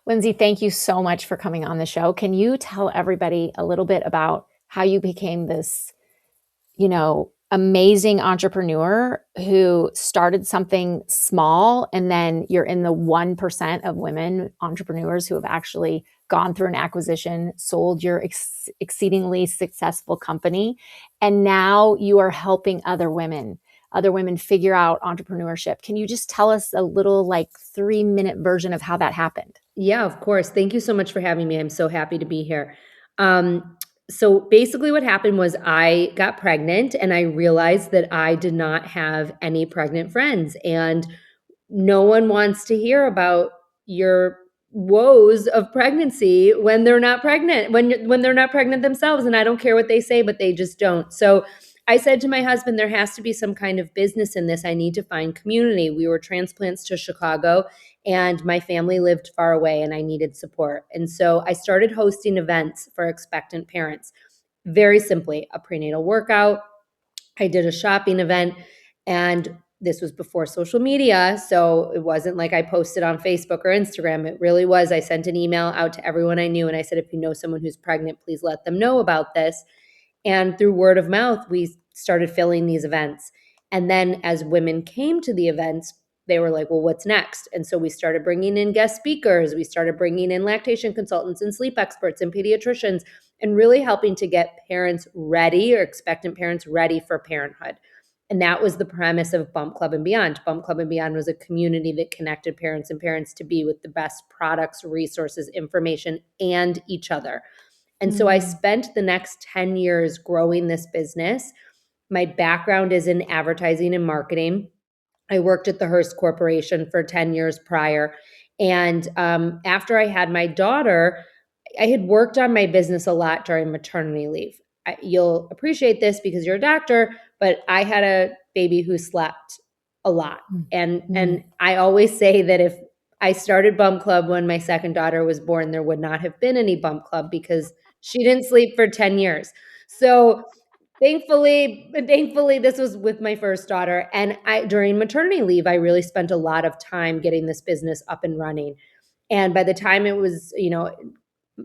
Lindsay, thank you so much for coming on the show. Can you tell everybody a little bit about how you became this, amazing entrepreneur who started something small and then you're in the 1% of women entrepreneurs who have actually gone through an acquisition, sold your exceedingly successful company, and now you are helping other women figure out entrepreneurship. Can you just tell us a little 3-minute version of how that happened? Yeah, of course. Thank you so much for having me. I'm so happy to be here. So basically what happened was I got pregnant and I realized that I did not have any pregnant friends, and no one wants to hear about your woes of pregnancy when they're not pregnant, when they're not pregnant themselves. And I don't care what they say, but they just don't. So I said to my husband, there has to be some kind of business in this. I need to find community. We were transplants to Chicago and my family lived far away and I needed support. And so I started hosting events for expectant parents. Very simply, a prenatal workout. I did a shopping event, and this was before social media. So it wasn't like I posted on Facebook or Instagram. It really was, I sent an email out to everyone I knew and I said, if you know someone who's pregnant, please let them know about this. And through word of mouth, we started filling these events. And then as women came to the events, they were like, well, what's next? And so we started bringing in guest speakers. We started bringing in lactation consultants and sleep experts and pediatricians, and really helping to get parents ready, or expectant parents ready for parenthood. And that was the premise of Bump Club and Beyond. Bump Club and Beyond was a community that connected parents and parents to be with the best products, resources, information, and each other. And so I spent the next 10 years growing this business. My background is in advertising and marketing. I worked at the Hearst Corporation for 10 years prior. And after I had my daughter, I had worked on my business a lot during maternity leave. You'll appreciate this because you're a doctor, but I had a baby who slept a lot. And I always say that if I started Bump Club when my second daughter was born, there would not have been any Bump Club because she didn't sleep for 10 years. So thankfully, this was with my first daughter. And during maternity leave, I really spent a lot of time getting this business up and running. And by the time it was,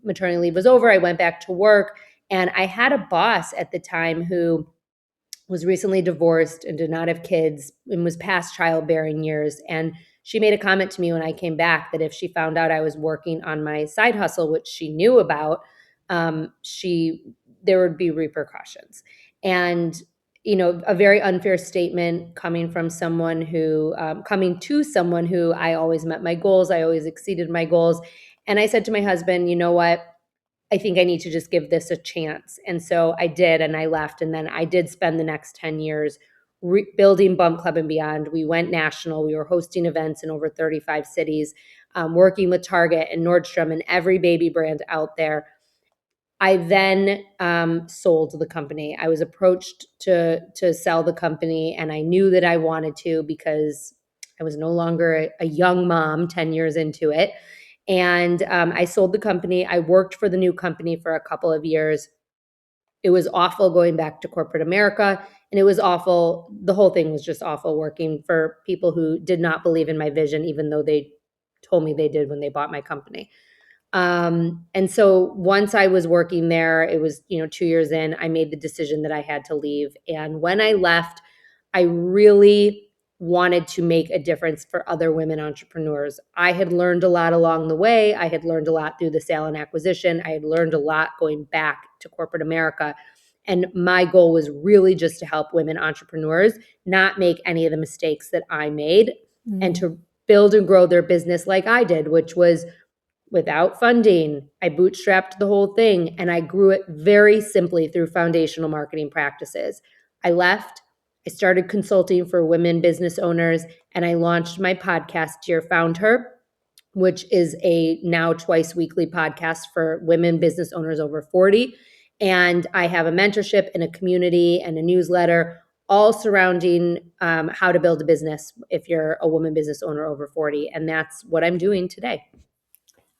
maternity leave was over, I went back to work. And I had a boss at the time who was recently divorced and did not have kids and was past childbearing years. And she made a comment to me when I came back that if she found out I was working on my side hustle, which she knew about, there would be repercussions. And a very unfair statement coming to someone who I always met my goals, I always exceeded my goals. And I said to my husband, you know what? I think I need to just give this a chance. And so I did, and I left. And then I did spend the next 10 years building Bump Club and Beyond. We went national. We were hosting events in over 35 cities, working with Target and Nordstrom and every baby brand out there. I then sold the company. I was approached to sell the company, and I knew that I wanted to because I was no longer a young mom 10 years into it. And I sold the company. I worked for the new company for a couple of years. It was awful going back to corporate America, and it was awful. The whole thing was just awful working for people who did not believe in my vision, even though they told me they did when they bought my company. And so once I was working there, it was, 2 years in, I made the decision that I had to leave. And when I left, I really wanted to make a difference for other women entrepreneurs. I had learned a lot along the way. I had learned a lot through the sale and acquisition. I had learned a lot going back to corporate America. And my goal was really just to help women entrepreneurs not make any of the mistakes that I made and to build and grow their business like I did, which was without funding. I bootstrapped the whole thing, and I grew it very simply through foundational marketing practices. I left. I started consulting for women business owners, and I launched my podcast, Dear FoundHer, which is a now twice weekly podcast for women business owners over 40. And I have a mentorship and a community and a newsletter, all surrounding how to build a business if you're a woman business owner over 40. And that's what I'm doing today.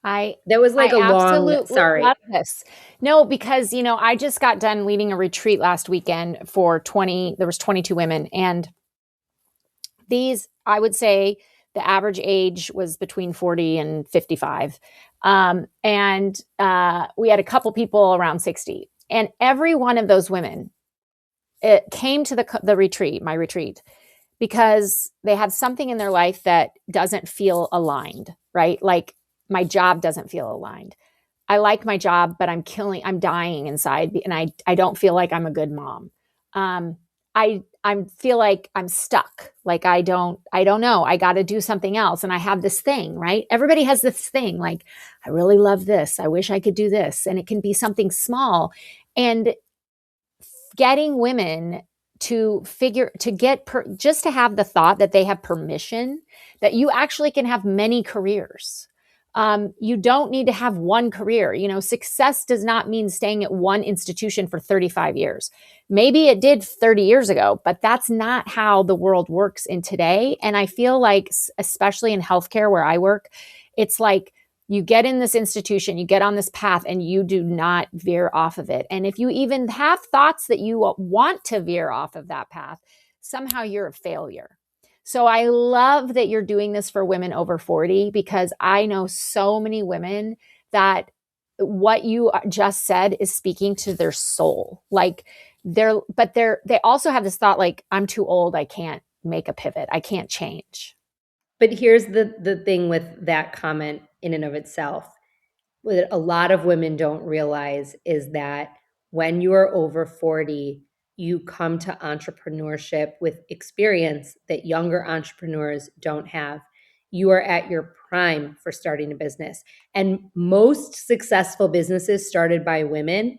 That was like sorry. Love this. No, because, I just got done leading a retreat last weekend there was 22 women. And these, I would say The average age was between 40 and 55. And we had a couple people around 60. And every one of those women, it came to the retreat, my retreat, because they have something in their life that doesn't feel aligned, right? Like my job doesn't feel aligned. I like my job, but I'm dying inside, and I don't feel like I'm a good mom. I feel like I'm stuck. Like I don't know. I got to do something else. And I have this thing, right? Everybody has this thing. Like, I really love this. I wish I could do this. And it can be something small. And getting women to just to have the thought that they have permission, that you actually can have many careers. You don't need to have one career. Success does not mean staying at one institution for 35 years. Maybe it did 30 years ago, but that's not how the world works in today. And I feel like, especially in healthcare where I work, it's like you get in this institution, you get on this path, and you do not veer off of it. And if you even have thoughts that you want to veer off of that path, somehow you're a failure. So I love that you're doing this for women over 40, because I know so many women that what you just said is speaking to their soul. Like they also have this thought like, I'm too old. I can't make a pivot. I can't change. But here's the thing with that comment in and of itself. What a lot of women don't realize is that when you are over 40, you come to entrepreneurship with experience that younger entrepreneurs don't have. You are at your prime for starting a business. And most successful businesses started by women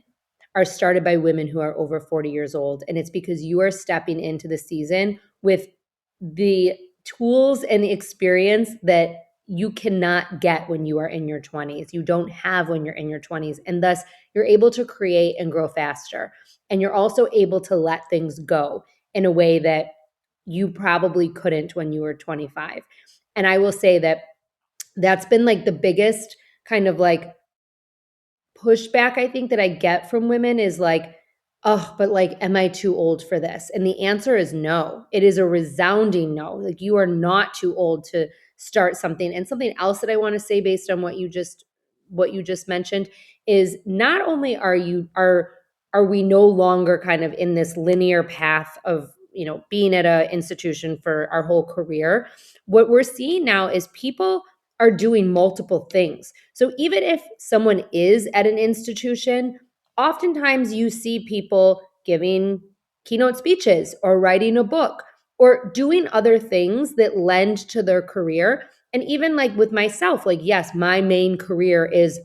are started by women who are over 40 years old. And it's because you are stepping into the season with the tools and the experience that you cannot get when you are in your 20s. You don't have when you're in your 20s. And thus, you're able to create and grow faster. And you're also able to let things go in a way that you probably couldn't when you were 25. And I will say that that's been like the biggest kind of like pushback I think that I get from women is like, oh, but like, am I too old for this? And the answer is no. It is a resounding no. Like, you are not too old to start something. And something else that I want to say based on what you just mentioned is not only are we no longer kind of in this linear path of, being at an institution for our whole career. What we're seeing now is people are doing multiple things. So even if someone is at an institution, oftentimes you see people giving keynote speeches or writing a book or doing other things that lend to their career. And even like with myself, like, yes, my main career is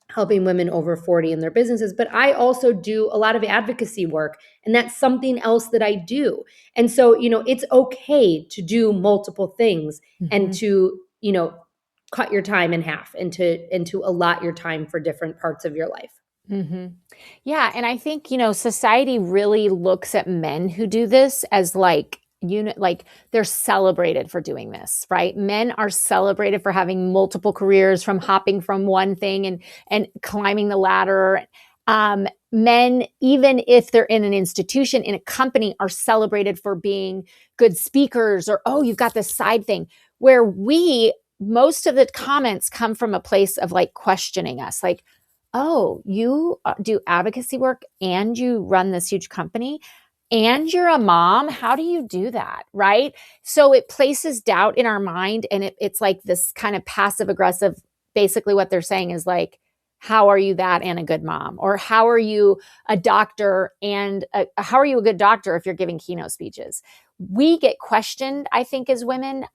helping women over 40 in their businesses, but I also do a lot of advocacy work, and that's something else that I do. And so, it's okay to do multiple things and to, cut your time in half and to allot your time for different parts of your life. Yeah. And I think, society really looks at men who do this as like, like they're celebrated for doing this, right? Men are celebrated for having multiple careers, from hopping from one thing and climbing the ladder. Men, even if they're in an institution, in a company, are celebrated for being good speakers, or, oh, you've got this side thing, where most of the comments come from a place of like questioning us, like, oh, you do advocacy work and you run this huge company and you're a mom. How do you do that? Right. So it places doubt in our mind, and it's like this kind of passive aggressive. Basically what they're saying is like, how are you that and a good mom? Or how are you a doctor and how are you a good doctor if you're giving keynote speeches? We get questioned, I think, as women,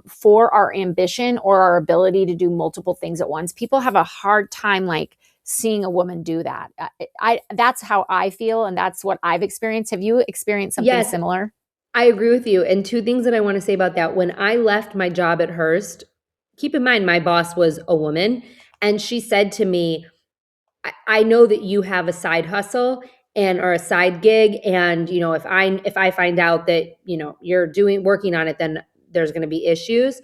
for our ambition or our ability to do multiple things at once. People have a hard time like seeing a woman do that. That's how I feel, and that's what I've experienced. Have you experienced something similar? I agree with you. And two things that I want to say about that. When I left my job at Hearst, keep in mind, my boss was a woman, and she said to me, I know that you have a side hustle or a side gig. And, if I find out that, you're working on it, then there's going to be issues.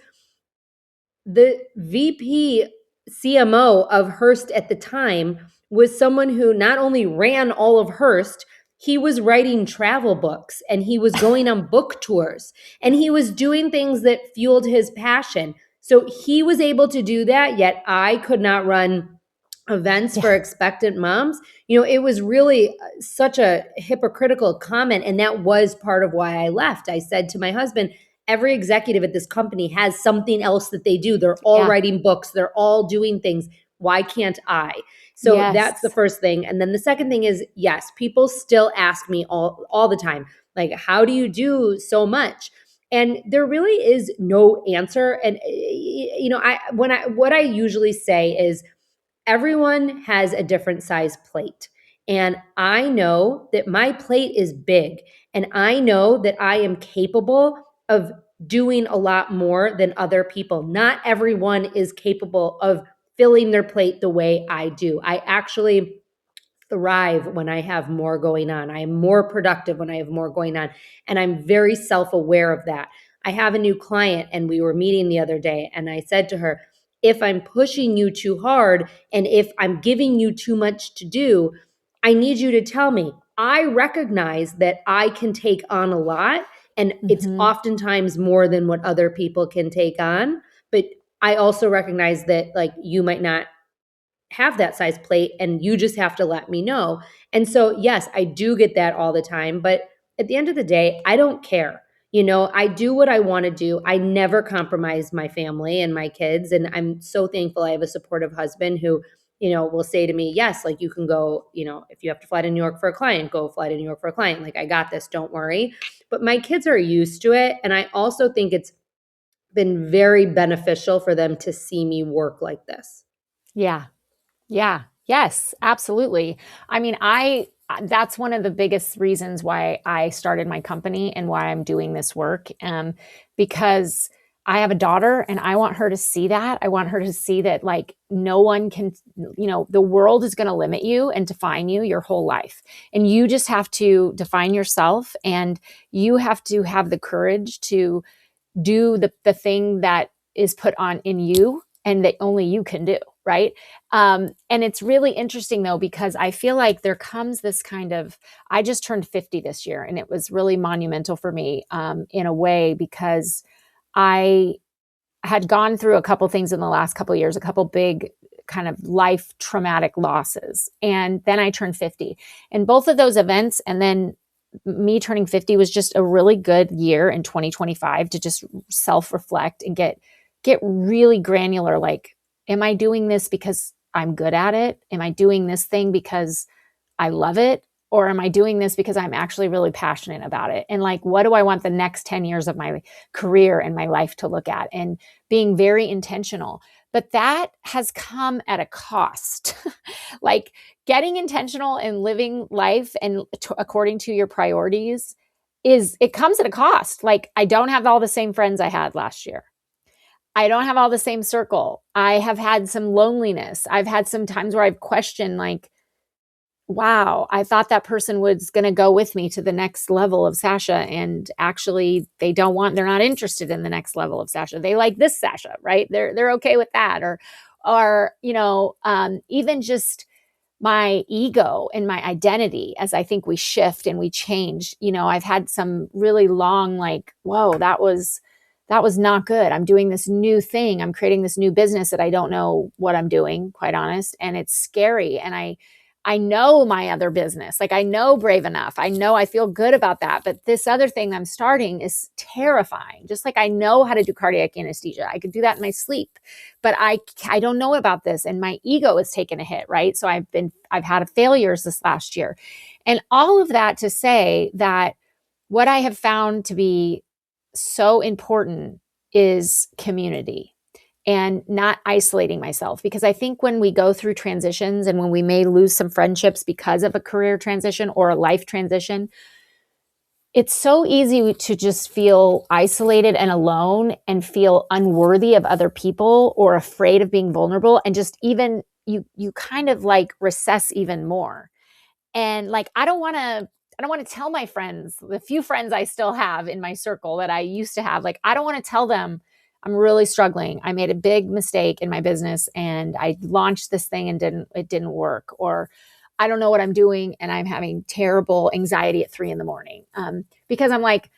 The VP CMO of Hearst at the time was someone who not only ran all of Hearst, he was writing travel books and he was going on book tours and he was doing things that fueled his passion. So he was able to do that, yet I could not run events Yeah. for expectant moms. It was really such a hypocritical comment. And that was part of why I left. I said to my husband, every executive at this company has something else that they do. They're all Yeah. writing books, they're all doing things. Why can't I? So that's the Yes. first thing. And then the second thing is, yes, people still ask me all the time, like, how do you do so much? And there really is no answer. And what I usually say is, everyone has a different size plate. And I know that my plate is big. And I know that I am capable of doing a lot more than other people. Not everyone is capable of filling their plate the way I do. I actually thrive when I have more going on. I am more productive when I have more going on. And I'm very self aware of that. I have a new client and we were meeting the other day, and I said to her, if I'm pushing you too hard and if I'm giving you too much to do, I need you to tell me. I recognize that I can take on a lot, and it's Mm-hmm. oftentimes more than what other people can take on. But I also recognize that, like, you might not have that size plate and you just have to let me know. And so, yes, I do get that all the time. But at the end of the day, I don't care. I do what I want to do. I never compromise my family and my kids. And I'm so thankful I have a supportive husband who, will say to me, yes, like, you can go, if you have to fly to New York for a client, go fly to New York for a client. Like, I got this, don't worry. But my kids are used to it. And I also think it's been very beneficial for them to see me work like this. Yeah. Yeah. Yes, absolutely. I mean, that's one of the biggest reasons why I started my company and why I'm doing this work. Because I have a daughter and I want her to see that. I want her to see that, like, no one can, the world is going to limit you and define you your whole life. And you just have to define yourself, and you have to have the courage to do the thing that is put on in you and that only you can do, right? And it's really interesting, though, because I feel like there comes this kind of, I just turned 50 this year, and it was really monumental for me, in a way, because I had gone through a couple things in the last couple of years, a couple big kind of life traumatic losses. And then I turned 50. And both of those events, and then me turning 50, was just a really good year in 2025 to just self-reflect and get really granular. Like, am I doing this because I'm good at it? Am I doing this thing because I love it? Or am I doing this because I'm actually really passionate about it? And, like, what do I want the next 10 years of my career and my life to look at? And being very intentional. But that has come at a cost. Like, getting intentional and living life and according to your priorities, it comes at a cost. Like, I don't have all the same friends I had last year. I don't have all the same circle. I have had some loneliness. I've had some times where I've questioned, like, wow, I thought that person was going to go with me to the next level of Sasha. And actually they're not interested in the next level of Sasha. They like this Sasha, right? They're okay with that. Or, even just my ego and my identity, as I think we shift and we change. I've had some really long, like, whoa, that was not good. I'm doing this new thing. I'm creating this new business that I don't know what I'm doing, quite honest. And it's scary. And I know my other business. Like, I know Brave Enough. I know I feel good about that. But this other thing I'm starting is terrifying. Just like I know how to do cardiac anesthesia. I could do that in my sleep, but I don't know about this. And my ego has taken a hit, right? So I've had failures this last year. And all of that to say that what I have found to be so important is community and not isolating myself. Because I think when we go through transitions and when we may lose some friendships because of a career transition or a life transition, it's so easy to just feel isolated and alone and feel unworthy of other people or afraid of being vulnerable, and just even you kind of like recess even more. And, like, I don't want to tell my friends, the few friends I still have in my circle that I used to have, like, I don't want to tell them I'm really struggling. I made a big mistake in my business and I launched this thing and it didn't work. Or I don't know what I'm doing and I'm having terrible anxiety at 3 a.m. Because I'm like,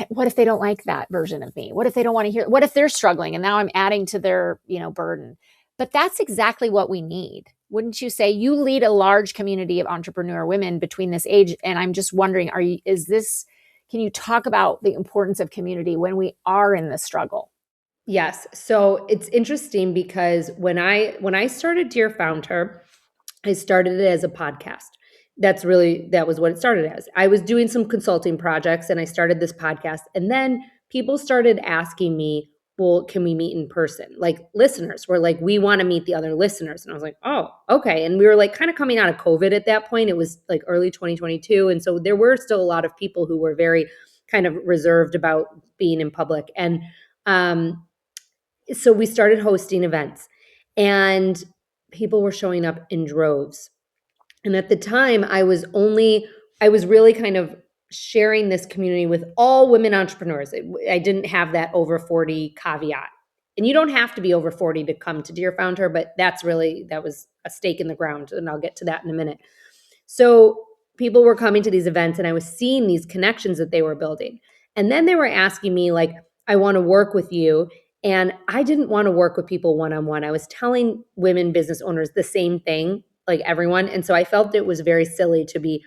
what if they don't like that version of me? What if they don't want to hear? What if they're struggling and now I'm adding to their, burden? But that's exactly what we need. Wouldn't you say? You lead a large community of entrepreneur women between this age. And I'm just wondering, can you talk about the importance of community when we are in the struggle? Yes. So it's interesting because when I started Dear FoundHer, I started it as a podcast. That was what it started as. I was doing some consulting projects and I started this podcast. And then people started asking me, well, can we meet in person? Like listeners were like, we want to meet the other listeners. And I was like, oh, okay. And we were like kind of coming out of COVID at that point. It was like early 2022. And so there were still a lot of people who were very kind of reserved about being in public. And so we started hosting events and people were showing up in droves. And at the time, I was really kind of sharing this community with all women entrepreneurs. I didn't have that over 40 caveat. And you don't have to be over 40 to come to Dear FoundHer, but that was a stake in the ground. And I'll get to that in a minute. So people were coming to these events and I was seeing these connections that they were building. And then they were asking me like, I want to work with you. And I didn't want to work with people one-on-one. I was telling women business owners the same thing, like everyone. And so I felt it was very silly to be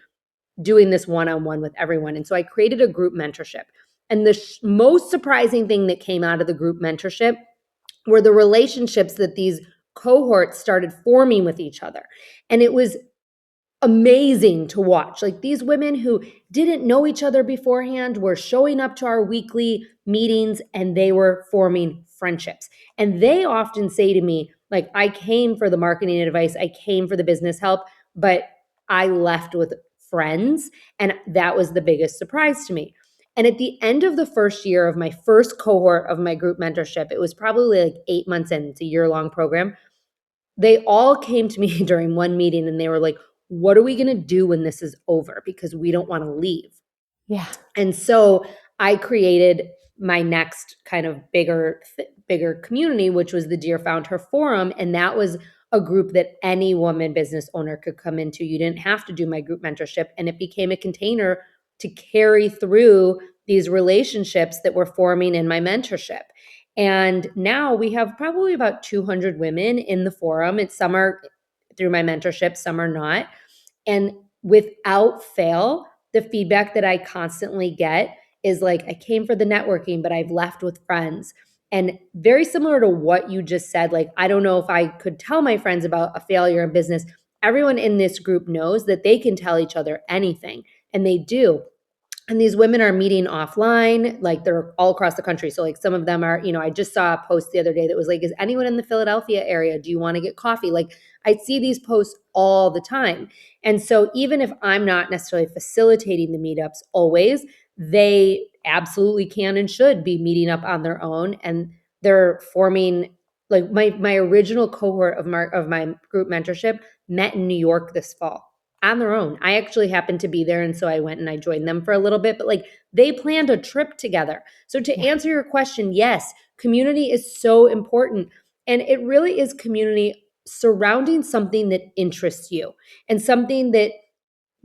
doing this one-on-one with everyone. And so I created a group mentorship. And the most surprising thing that came out of the group mentorship were the relationships that these cohorts started forming with each other. And it was amazing to watch. Like these women who didn't know each other beforehand were showing up to our weekly meetings and they were forming friendships. And they often say to me, like, I came for the marketing advice, I came for the business help, but I left with friends. And that was the biggest surprise to me. And at the end of the first year of my first cohort of my group mentorship, it was probably like 8 months in, it's a year-long program. They all came to me during one meeting and they were like, what are we going to do when this is over? Because we don't want to leave. Yeah. And so I created my next kind of bigger community, which was the Dear FoundHer Forum. And that was a group that any woman business owner could come into. You didn't have to do my group mentorship. And it became a container to carry through these relationships that were forming in my mentorship. And now we have probably about 200 women in the forum. Some are through my mentorship, some are not. And without fail, the feedback that I constantly get is like, I came for the networking, but I've left with friends. And very similar to what you just said, like, I don't know if I could tell my friends about a failure in business. Everyone in this group knows that they can tell each other anything, and they do. And these women are meeting offline, like they're all across the country. So like some of them are, I just saw a post the other day that was like, is anyone in the Philadelphia area? Do you want to get coffee? Like I see these posts all the time. And so even if I'm not necessarily facilitating the meetups always, they absolutely can and should be meeting up on their own. And they're forming, like my original cohort of my group mentorship met in New York this fall on their own. I actually happened to be there. And so I went and I joined them for a little bit, but like they planned a trip together. So to answer your question, yes, community is so important. And it really is community surrounding something that interests you and something that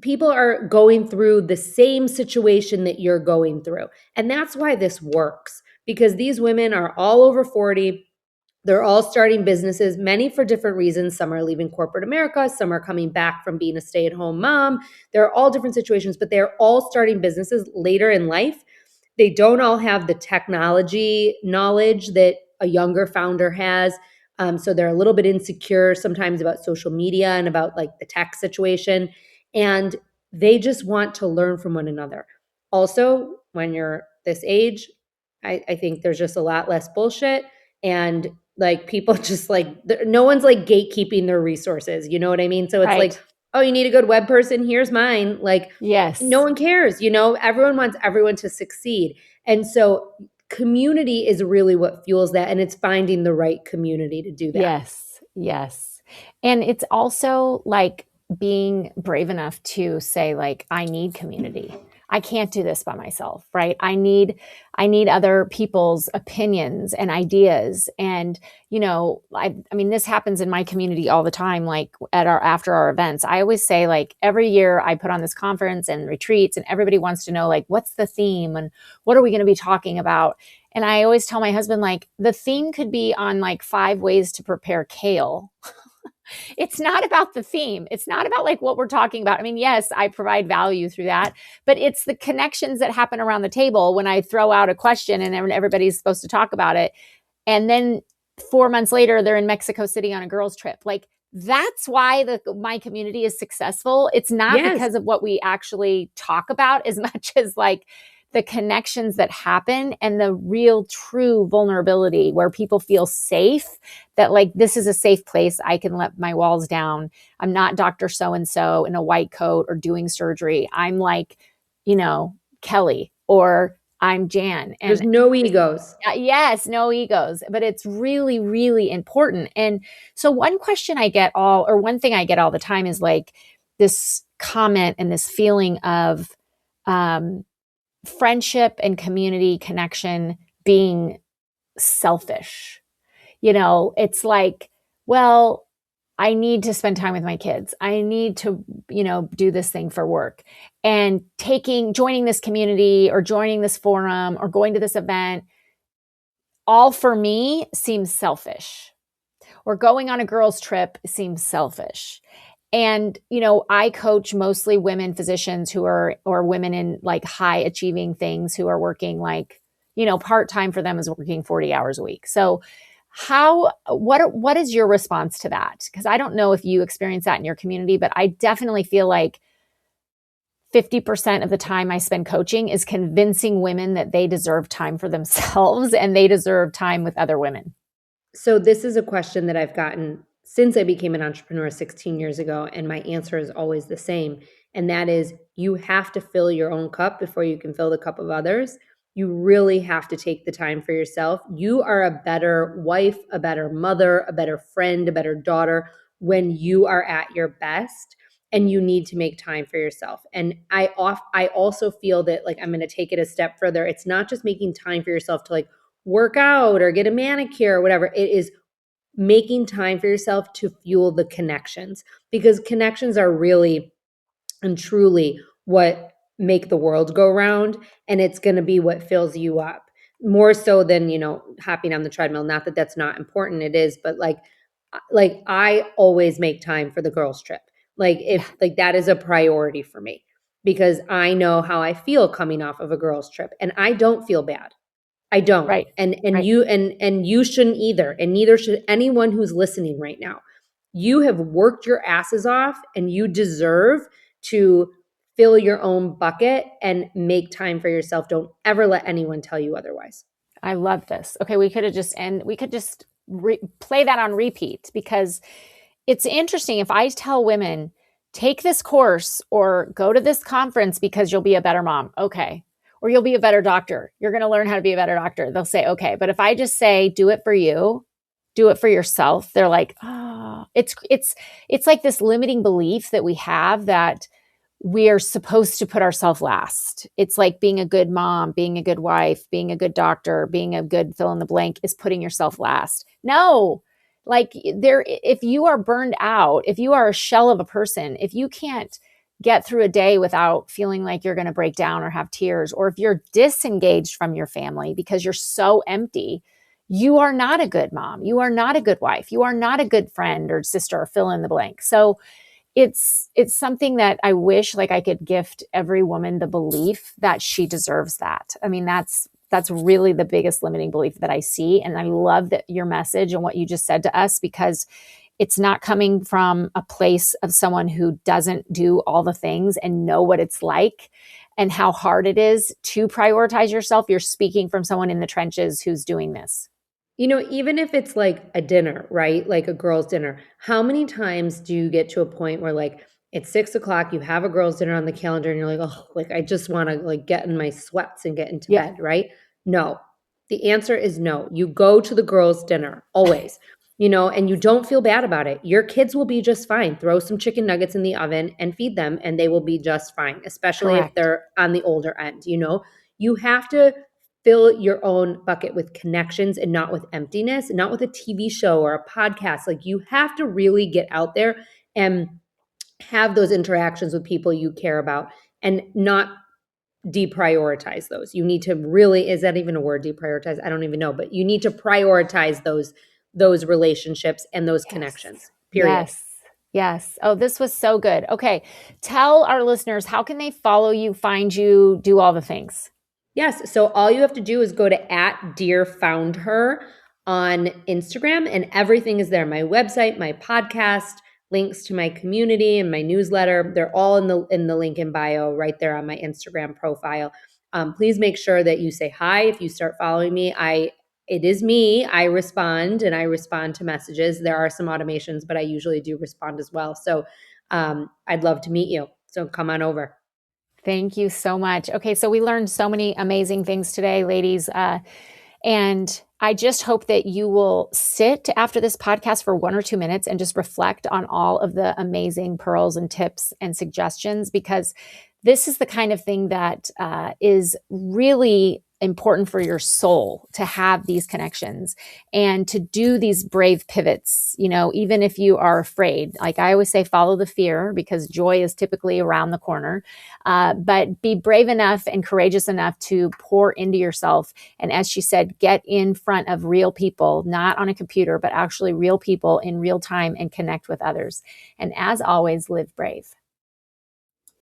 people are going through the same situation that you're going through. And that's why this works, because these women are all over 40. They're all starting businesses, many for different reasons. Some are leaving corporate America. Some are coming back from being a stay-at-home mom. There are all different situations, but they're all starting businesses later in life. They don't all have the technology knowledge that a younger founder has. So they're a little bit insecure sometimes about social media and about like the tech situation. And they just want to learn from one another. Also, when you're this age, I think there's just a lot less bullshit. And like people just like, no one's like gatekeeping their resources. You know what I mean? So it's like, oh, you need a good web person. Here's mine. Like, yes, no one cares. Everyone wants everyone to succeed. And so community is really what fuels that. And it's finding the right community to do that. Yes. And it's also like being brave enough to say like, I need community. I can't do this by myself, right? I need other people's opinions and ideas. And, I mean, this happens in my community all the time, like after our events. I always say, like, every year I put on this conference and retreats, and everybody wants to know, like, what's the theme and what are we going to be talking about? And I always tell my husband, like, the theme could be on like 5 ways to prepare kale. It's not about the theme. It's not about like what we're talking about. I mean, yes, I provide value through that, but it's the connections that happen around the table when I throw out a question and everybody's supposed to talk about it. And then 4 months later, they're in Mexico City on a girls' trip. Like, that's why my community is successful. It's not Yes. because of what we actually talk about as much as like the connections that happen and the real true vulnerability where people feel safe, that like, this is a safe place. I can let my walls down. I'm not Dr. So-and-so in a white coat or doing surgery. I'm like, Kelly, or I'm Jan. There's And no egos. yes, no egos, but it's really, really important. And so one thing I get all the time is like this comment and this feeling of, friendship and community connection being selfish. It's like, well, I need to spend time with my kids. I need to, do this thing for work. And joining this community or joining this forum or going to this event, all for me seems selfish. Or going on a girls' trip seems selfish. And, I coach mostly women physicians or women in like high achieving things who are working like, part-time for them is working 40 hours a week. So what is your response to that? Because I don't know if you experience that in your community, but I definitely feel like 50% of the time I spend coaching is convincing women that they deserve time for themselves and they deserve time with other women. So this is a question that I've gotten since I became an entrepreneur 16 years ago, and my answer is always the same. And that is, you have to fill your own cup before you can fill the cup of others. You really have to take the time for yourself. You are a better wife, a better mother, a better friend, a better daughter when you are at your best, and you need to make time for yourself. And I also feel that, like, I'm going to take it a step further. It's not just making time for yourself to like work out or get a manicure or whatever. It is making time for yourself to fuel the connections, because connections are really and truly what make the world go round, and it's going to be what fills you up more so than, hopping on the treadmill. Not that that's not important, it is, but like I always make time for the girls trip. Like, if like that is a priority for me, because I know how I feel coming off of a girls trip, and I don't feel bad. I don't. Right. And Right. you shouldn't either. And neither should anyone who's listening right now. You have worked your asses off, and you deserve to fill your own bucket and make time for yourself. Don't ever let anyone tell you otherwise. I love this. Okay, we could just play that on repeat, because it's interesting. If I tell women, take this course or go to this conference because you'll be a better mom. Okay. Or you'll be a better doctor. You're going to learn how to be a better doctor. They'll say, okay. But if I just say, do it for you, do it for yourself, they're like, oh, it's like this limiting belief that we have that we are supposed to put ourselves last. It's like being a good mom, being a good wife, being a good doctor, being a good fill in the blank is putting yourself last. No, like if you are burned out, if you are a shell of a person, if you can't get through a day without feeling like you're going to break down or have tears, or if you're disengaged from your family because you're so empty, you are not a good mom. You are not a good wife. You are not a good friend or sister or fill in the blank. So it's something that I wish like I could gift every woman the belief that she deserves that. I mean, that's really the biggest limiting belief that I see. And I love that your message and what you just said to us, because it's not coming from a place of someone who doesn't do all the things and know what it's like and how hard it is to prioritize yourself. You're speaking from someone in the trenches who's doing this. Even if it's like a dinner, right? Like a girls' dinner, how many times do you get to a point where like it's 6 o'clock, you have a girls' dinner on the calendar and you're like, oh, like I just want to like get in my sweats and get into bed, right? No. The answer is no. You go to the girls' dinner always. and you don't feel bad about it. Your kids will be just fine. Throw some chicken nuggets in the oven and feed them, and they will be just fine, especially if Correct. they're on the older end. You have to fill your own bucket with connections and not with emptiness, not with a TV show or a podcast. Like, you have to really get out there and have those interactions with people you care about and not deprioritize those. You need to really, is that even a word, deprioritize? I don't even know, but you need to prioritize those relationships and those Yes. connections. Period. Yes. Yes. Oh, this was so good. Okay. Tell our listeners, how can they follow you, find you, do all the things? Yes. So all you have to do is go to @Dear FoundHer on Instagram, and everything is there. My website, my podcast, links to my community and my newsletter. They're all in the link in bio right there on my Instagram profile. Please make sure that you say hi if you start following me. It is me. I respond, and I respond to messages. There are some automations, but I usually do respond as well. So I'd love to meet you. So come on over. Thank you so much. Okay, so we learned so many amazing things today, ladies. And I just hope that you will sit after this podcast for 1 or 2 minutes and just reflect on all of the amazing pearls and tips and suggestions, because this is the kind of thing that is really important for your soul, to have these connections and to do these brave pivots, even if you are afraid. Like I always say, follow the fear, because joy is typically around the corner. But be brave enough and courageous enough to pour into yourself. And as she said, get in front of real people, not on a computer, but actually real people in real time, and connect with others. And as always, live brave.